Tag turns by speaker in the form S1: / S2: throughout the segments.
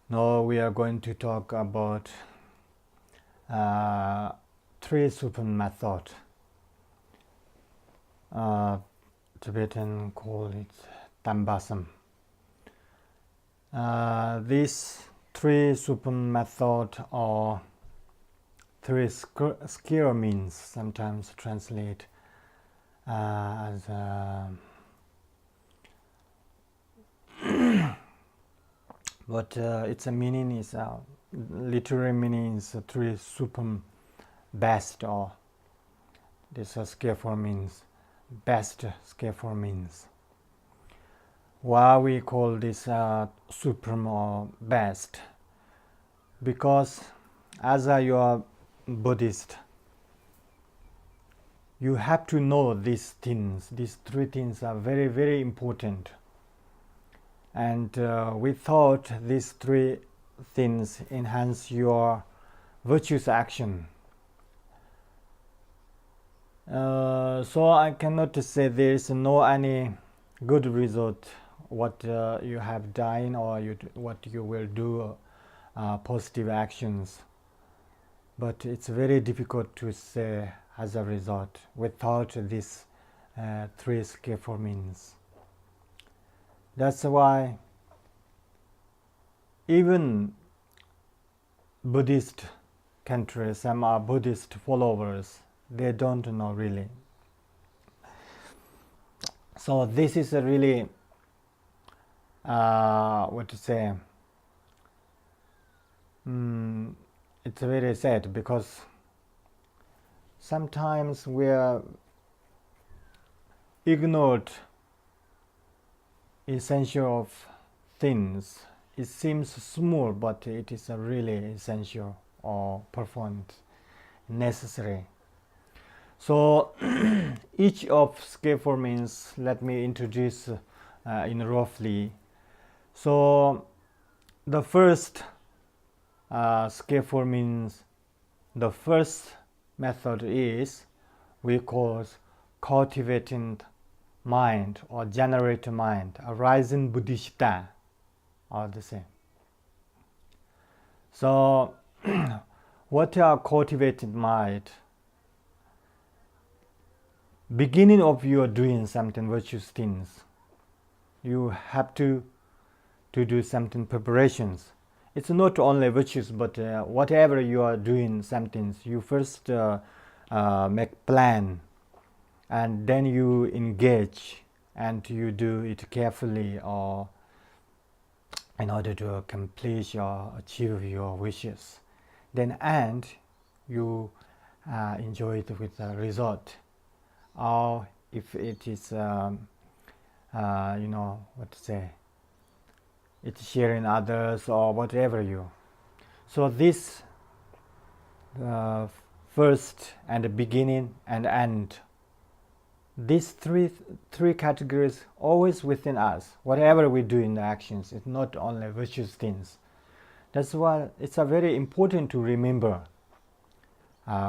S1: Now we are going to talk about Three Supreme Method. Tibetan call it dampa. These Three Supreme Method or three skill means sometimes translate as but its a meaning is literary meaning is three supreme best, or this skillful means best skillful means. Why we call this supreme or best? Because as you are Buddhist, you have to know these things. These three things are very, very important. And we thought these three things enhance your virtuous action. So I cannot say there is no any good result what you have done or what you will do positive actions. But it's very difficult to say as a result without this three skillful means. That's why even Buddhist countries, some are Buddhist followers, they don't know really. So this is a really, what to say, it's very sad because sometimes we are ignored essential of things. It seems small, but it is really essential or profound, necessary. So each of skillful means, let me introduce in roughly. So the first skillful means, the first method is we call cultivating mind or generate mind, arousing bodhichitta, all the same. So what are cultivated mind? Beginning of your doing something virtuous things, you have to do something preparations. It's not only virtuous, but whatever you are doing something, you first make plan, and then you engage and you do it carefully or in order to accomplish or achieve your wishes. Then and you enjoy it with the result. Or if it is, you know, what to say, it's sharing others or whatever you. So this first and the beginning and end, these three categories always within us. Whatever we do in the actions, it's not only virtuous things. That's why it's a very important to remember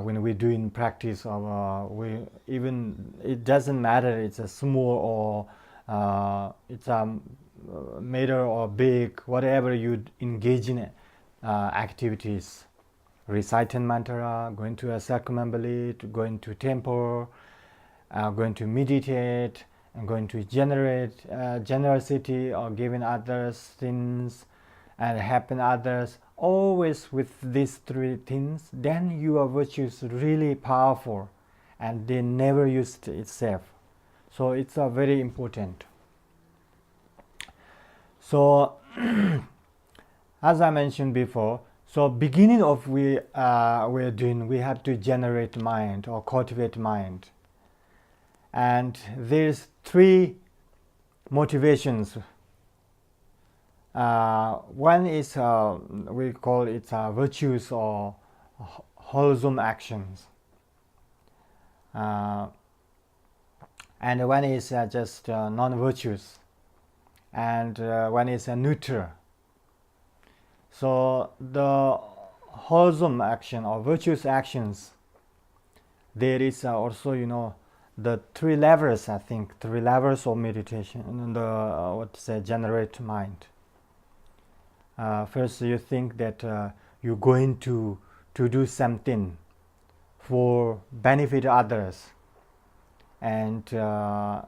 S1: when we do in practice, or we even, it doesn't matter it's a small or it's a matter or big, whatever you engage in activities, reciting mantra, going to a circumambulate, going to temple, going to meditate, and going to generate generosity or giving others things and helping others, always with these three things, then your virtue is really powerful and they never used itself. So it's a very important. So as I mentioned before, so beginning of we're doing, we have to generate mind or cultivate mind. And there's three motivations. One is we call it virtues or wholesome actions. and one is just non-virtuous, and one is neutral. So the wholesome action or virtuous actions, there is also, you know, the three levels, I think, three levels of meditation, and the what to say, generate mind. First, you think that you're going to do something for benefit others, and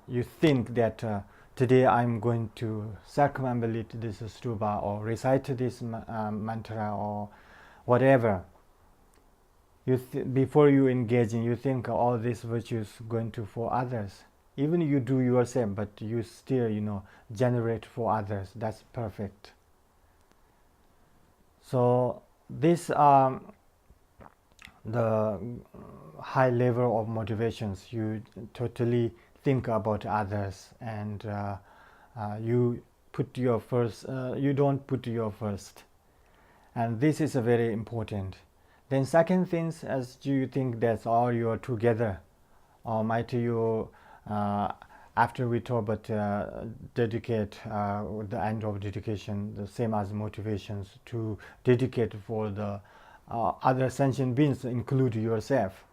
S1: you think that today I'm going to circumambulate this stupa or recite this mantra or whatever. Before you engage in, you think all these virtues going to for others. Even you do yourself, but you still, you know, generate for others. That's perfect. So these are the high level of motivations. You totally think about others, and you put your first. You don't put your first, and this is a very important. Then second things, as you think that's all you are together, or might you after we talk about dedicate the end of dedication, the same as motivations to dedicate for the other sentient beings, include yourself.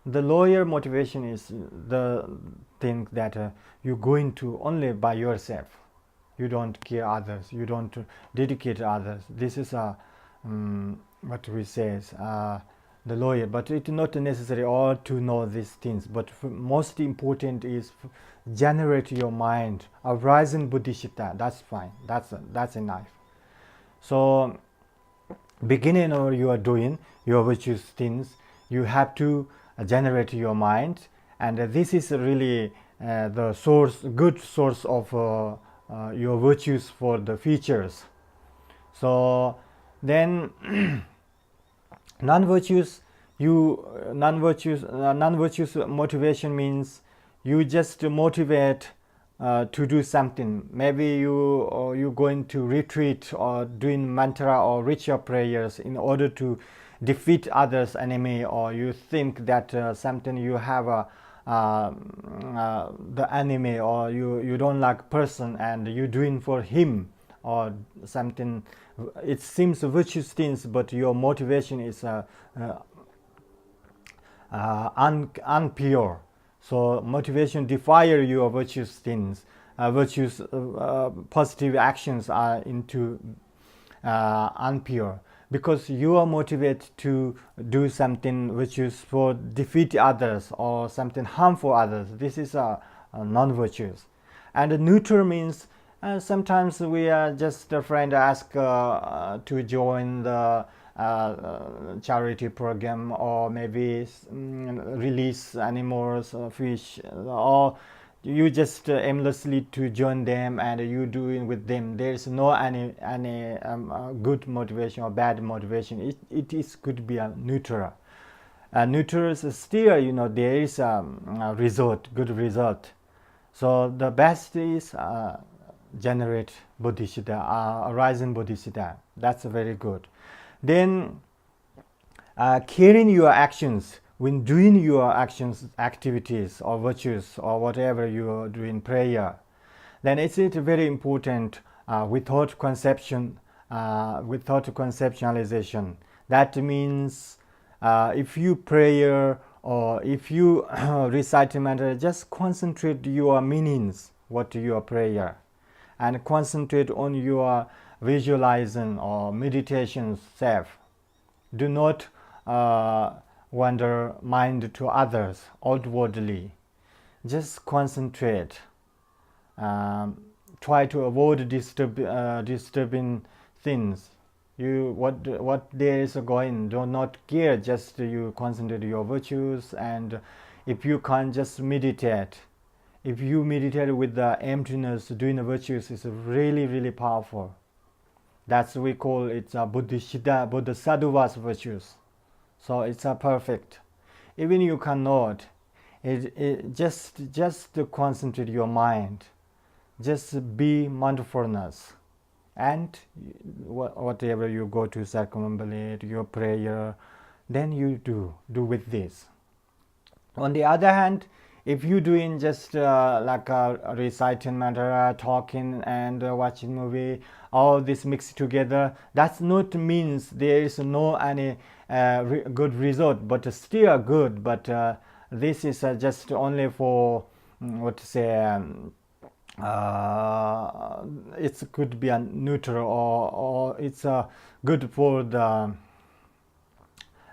S1: The lower motivation is the thing that you go into only by yourself. You don't care others. You don't dedicate others. This is a what we say is the lower, but it's not necessary all to know these things. But most important is generate your mind, arousing bodhichitta. That's fine. That's enough. So beginning or you are doing your virtuous things, you have to generate your mind, and this is really the good source of your virtues for the features. So then non-virtuous motivation means you just motivate to do something. Maybe you're going to retreat or doing mantra or ritual prayers in order to defeat others' enemy, or you think that something you have the enemy, or you don't like person and you doing for him or something. It seems virtuous things, but your motivation is unpure. So motivation defile your virtuous things. Virtuous positive actions are into unpure, because you are motivated to do something which is for defeat others or something harmful others. This is a non-virtuous. And neutral means sometimes we are just a friend ask to join the charity program, or maybe release animals, fish, or you just aimlessly to join them and you doing with them. There is no any good motivation or bad motivation. It is could be a neutral. Neutral is still, you know, there is a result, good result. So the best is generate bodhichitta, arising bodhichitta. That's very good. Then caring your actions, when doing your actions, activities or virtues or whatever you do in prayer, then it's very important without conceptualization. That means if you prayer or if you recite a mantra, just concentrate your meanings, what your prayer, and concentrate on your visualizing or meditation self. Do not wander mind to others outwardly. Just concentrate. Try to avoid disturbing things. What there is going, do not care. Just you concentrate your virtues, and if you can't, just meditate. If you meditate with the emptiness, doing the virtues is really, really powerful. That's we call it a bodhichitta, bodhisattvas virtues. So it's a perfect. Even you cannot, just to concentrate your mind, just be mindfulness, and whatever you go to circumambulate your prayer, then you do with this. On the other hand, if you doing just like reciting mantra, talking and watching movie, all this mixed together, that's not means there is no any good result, but still good. But this is just only for what to say. It could be a neutral, or it's good for the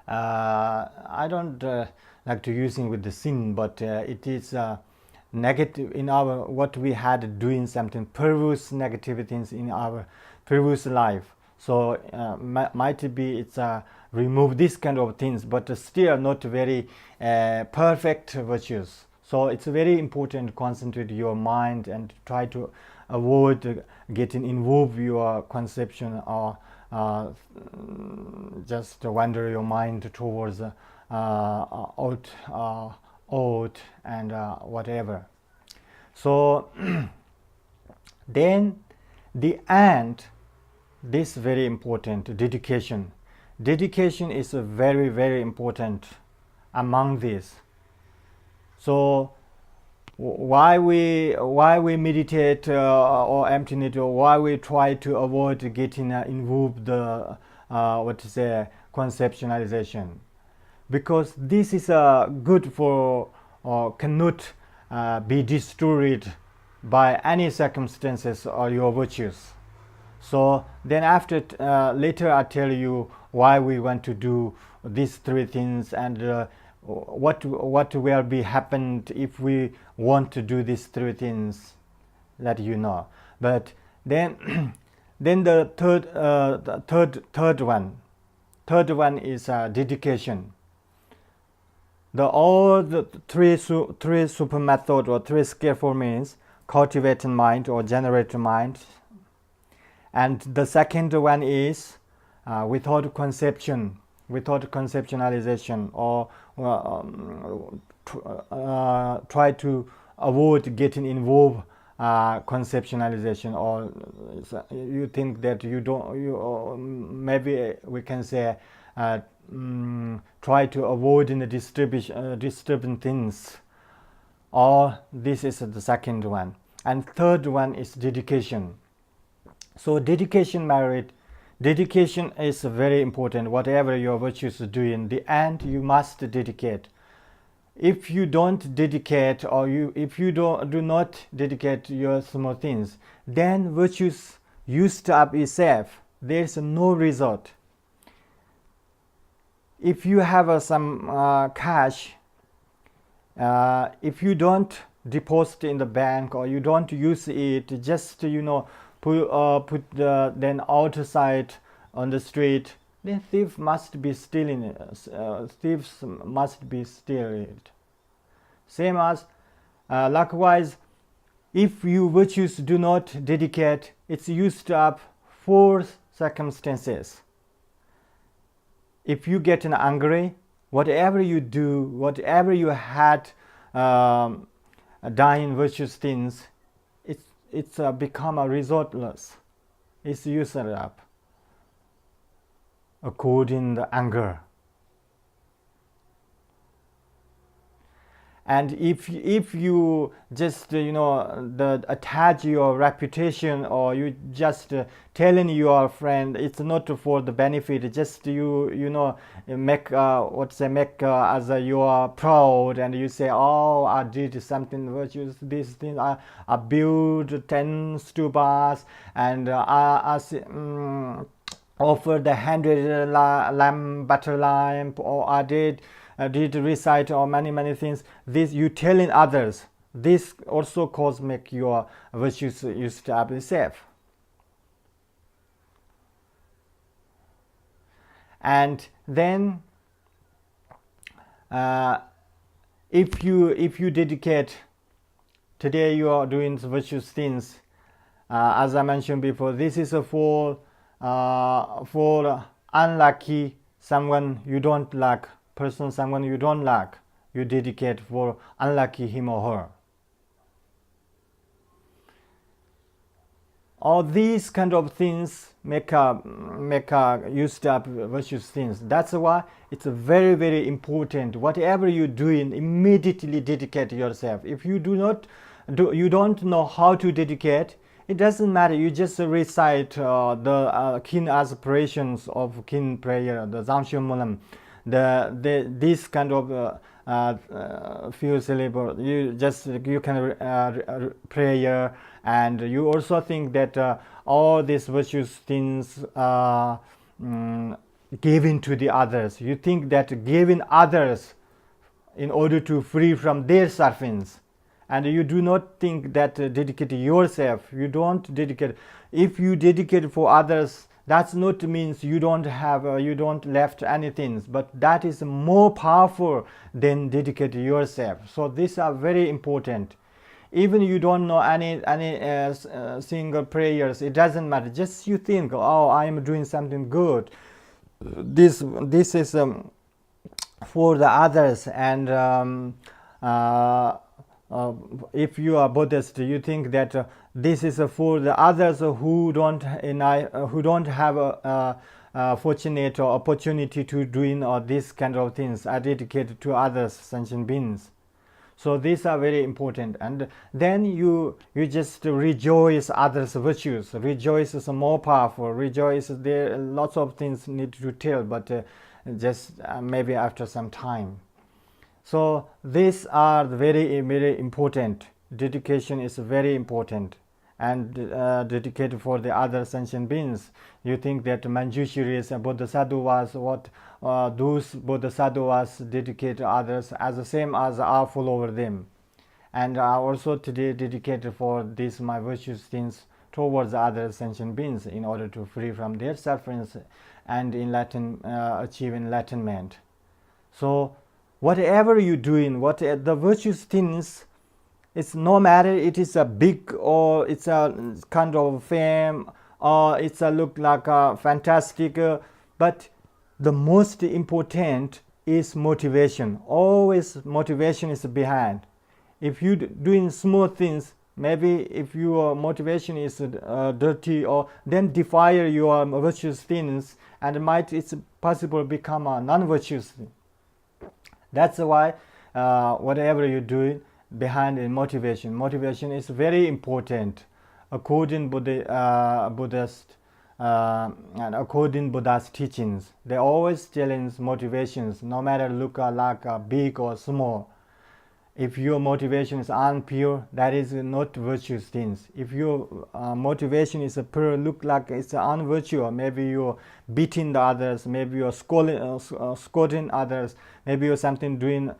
S1: I don't like to using with the sin, but it is negative in our what we had doing something previous negative things in our previous life. So might be it's remove this kind of things, but still not very perfect virtues. So it's very important to concentrate your mind and try to avoid getting involved your conception, or just wander your mind towards out and whatever. So then the end, this very important, dedication. Dedication is a very, very important among these. So why we meditate or emptiness, or why we try to avoid getting involved the what to say conceptualization, because this is good for cannot be destroyed by any circumstances or your virtues. So then after later I tell you why we want to do these three things, and what will be happened if we want to do these three things, that you know. But then then the third one is dedication. All the three super method or three skillful means cultivating mind or generating mind, and the second one is without conceptualization, or try to avoid getting involved conceptualization, or you think that you don't, maybe we can say try to avoid in the disturbing things, or this is the second one. And third one is dedication. So dedication is very important. Whatever your virtues do, in the end you must dedicate. If you don't dedicate, or if you do not dedicate your small things, then virtues used up itself, there is no result. If you have some cash, if you don't deposit in the bank, or you don't use it, just put then outside on the street, then thief must be stealing it. Thieves must be stealing it. Same as likewise, if you virtues do not dedicate, it's used up for circumstances. If you get angry, whatever you do, whatever you had done virtuous things, it's become a resultless. It's used up according to the anger. And if you just attach your reputation, or you just telling your friend, it's not for the benefit, just make as you are proud, and you say, oh, I did something virtuous, this thing, I built 10 stupas, and I offered the 100 butter lamp, or I did recite, or many things. This you telling others, this also cause make your virtues used up itself. And then if you dedicate, today you are doing virtuous things, as I mentioned before, this is for unlucky someone you don't like, person, someone you don't like, you dedicate for unlucky him or her. all these kind of things make used up virtuous things. That's why it's very, very important. Whatever you're doing, immediately dedicate yourself. If you you don't know how to dedicate, it doesn't matter. You just recite the kin aspirations of kin prayer, the Zamshyo Mulam, this kind of few syllables. You can prayer, and you also think that all these virtuous things given to the others. You think that giving others in order to free from their sufferings, and you do not think that dedicate yourself. You don't dedicate. If you dedicate for others, that's not means you don't have you don't left anything, but that is more powerful than dedicate yourself. So these are very important. Even you don't know any single prayers, it doesn't matter. Just you think, oh, I am doing something good. This is for the others, and if you are Buddhist, you think that this is for the others who don't have a fortunate or opportunity to doing all these kind of things are dedicated to others, sentient beings. So these are very important, and then you just rejoice others' virtues. Rejoice is more powerful. Rejoice, there lots of things need to tell, but just maybe after some time. So these are very, very important. Dedication is very important, and dedicated for the other sentient beings. You think that Manjushiris and Bodhisattvas, what those Bodhisattvas dedicate to others as the same as I follow them, and I also today dedicated for these my virtuous things towards other sentient beings in order to free from their sufferings and achieve enlightenment. So whatever you doing, what the virtuous things, it's no matter it is a big or it's a kind of fame or it's a look like a fantastic, but the most important is motivation. Always motivation is behind. If you doing small things, maybe if your motivation is dirty, or then defile your virtuous things, and it's possible become a non-virtuous thing. That's why whatever you do behind in motivation is very important according Buddhist and according Buddha's teachings. They always challenge motivations, no matter look like big or small. If your motivation is unpure, that is not virtuous things. If your motivation is pure, look like it's an unvirtue, or maybe you're beating the others, maybe you're scolding others, maybe you're something doing,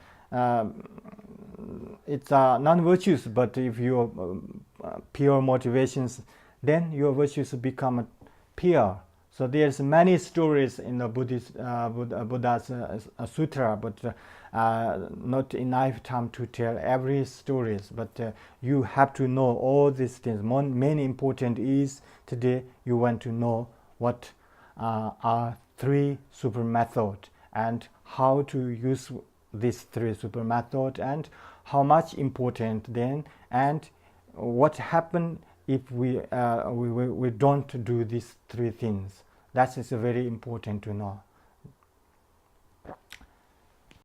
S1: it's non-virtuous. But if your pure motivations, then your virtues become pure. So there's many stories in the Buddha's sutra, but not enough time to tell every stories. But you have to know all these things. Main important is today you want to know what are three super methods and how to use these three super methods, and how much important then, and what happen if we don't do these three things. That is very important to know.